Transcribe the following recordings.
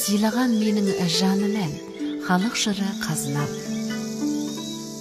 сыйлаған менің жаным ән, халық жыры қазынам.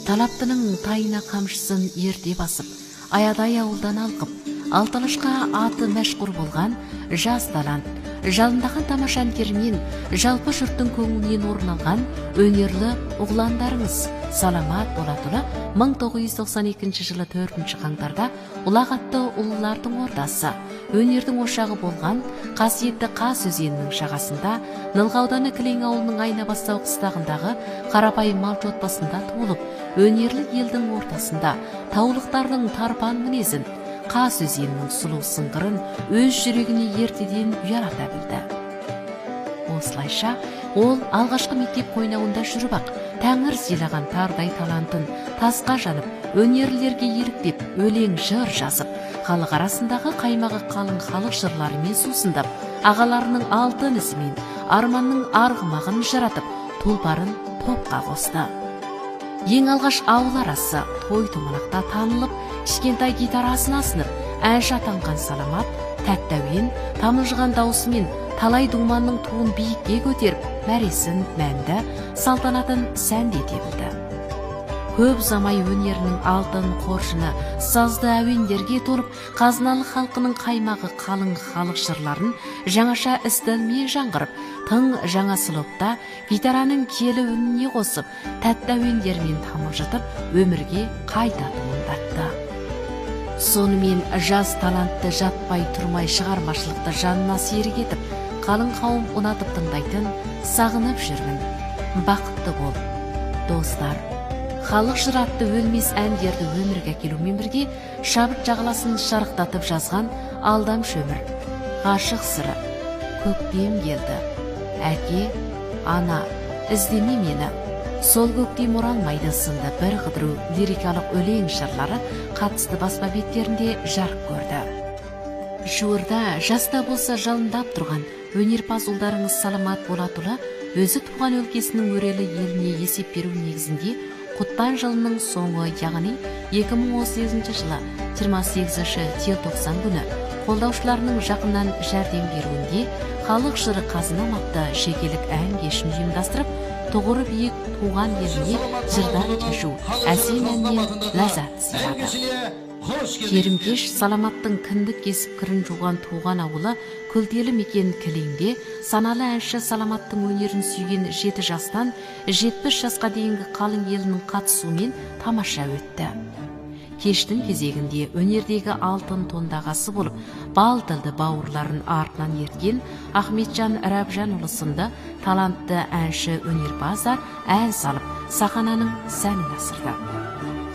Талаптының тайына қамшысын ерте басып, аядай ауылдан алқып, алтылышқа аты мәшһүр болған жас талант, жалындаған тамаша әндермен жалпы жұрттың көңілінен орын алған өнерлі ұғландарыңыз саламат бола тұра 1992 жылы 4 қаңтарда ұлағатты ұлылардың ордасы, өнердің ошағы болған қасиетті Қас өзенінің жағасында Нылға ауданы Кілең ауылының Айнабастау қыстағындағы қарапайым малшы отбасында туылып, өнерлі елдің ортасында таулықтардың тарпан мінезін, Қас өзенінің сұлу сыңғырын өз жүрегіне ертеден ұялата білді. Осылайша, ол алғашқы мектеп қойнауында жүріп-ақ, тәңір сыйлаған тардай талантын тасқа жанып, өнерлілерге еліктеп, өлең жыр жазып, халық арасындағы қаймағы қалың халық жырларымен сусындап, ағаларының алтын ізімен арманның арғымағын жаратып, тұлпарын топқа қосты. Ең алғаш ауыл арасы той-томалақта танылып, кішкентай гитарасын асынып, әнші атанған Саламат, тәтті әуен, тамылжыған даусымен талай думанның туын биікке көтеріп, мәресін, мәнді, салтанатын сәндете білді. Көп замай өнерінің алтын қоржыны сазды әуендерге толып, қазыналы халқының қаймағы қалың халық жырларын жаңаша ізділмен жаңғырып, тың жаңа слопта гитараның келі үніне қосып, тәтті әуендермен тамылжытып, өмірге қайта туындатты. Сонымен жас талантты жатпай тұрмай шығармашылықты жанына серік етіп, қалың қауым ұнатып тыңдайтын сағынып жүрмін. Бақытты бол, достар. Халық жыр атты өлмес әндерді өмірге әкелумен бірге шабыт жағаласын шарықтатып жазған Алдам Шөмір. Ғашық сыры, көктем келді. Әке, ана, іздеме мені. Сол көктем оралмайды сынды бір қыдыру лирикалық өлең жырлары қатысты баспа беттерінде жарық көрді. Жуырда жаста болса жалындап тұрған өнерпаз ұлдарыңыз Саламат бола тұра, өзі туған өлкесінің өрелі еліне есеп беру негізінде Құттан жылының соңы, яғни 2018 жылы 28 желтоқсан күні қолдаушыларының жақыннан жәрдем беруінде халық жыры қазынам атты шекелік ән кешін ұйымдастырып, тұғыры биік туған еліне жырдан кешу әсем әннен ләззат сыйлады. Керімкеш Саламаттың кіндік кесіп кірін жуған туған ауылы күлтелі мекен Кілеңде саналы әнші Саламаттың өнерін сүйген 7 жастан 70 жасқа дейінгі қалың елінің қатысуымен тамаша өтті. Кештің кезегінде өнердегі алтын тондағасы болып, бал тілді бауырларын артынан ерткен Ахметжан Рабжанұлы сынды талантты әнші өнерпаздар ән салып, сахананың сәнін асырды.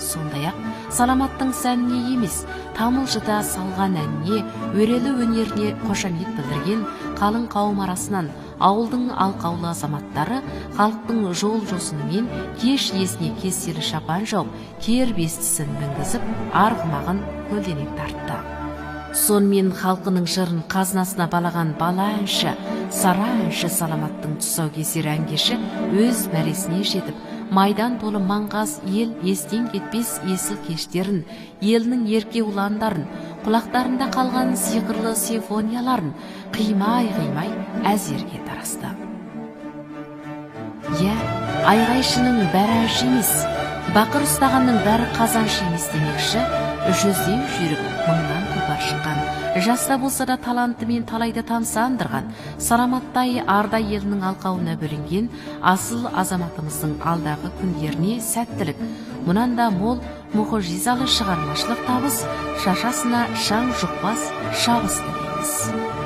Сондай-ақ Саламаттың сәніне емес, тамылжыта салған әніне, өрелі өнеріне қошамет білдірген қалың қауым арасынан ауылдың алқаулы азаматтары халықтың жол жосынымен кеш есіне кеселі шапан жауып, кер бестісін мінгізіп, арғымағын көлденең тартты. Сонымен халқының жырын қазынасына балаған бала әнші, сара әнші Саламаттың тұсаукесер ән-кеші өз мәресіне жетіп, майдан толы маңғаз ел естен кетпес есіл кештерін, елінің ерке ұландарын, құлақтарында қалған сиқырлы симфонияларын қимай-қимай әзерге тарасты. Айғайшының бәрі әнші емес, бақыр ұстағанның бәрі қазаншы емес демекші, жүзден жүйрік мыңнан тұлпар шыққан, жаста болса да талантымен талайды тамсандырған, Саламаттай арда елінің алқауына бөлінген асыл азаматымыздың алдағы күндеріне сәттілік, мұнанда мол мұғжизалы шығармашылық табыс, шашасына шаң жұқпас шабыс тілейміз.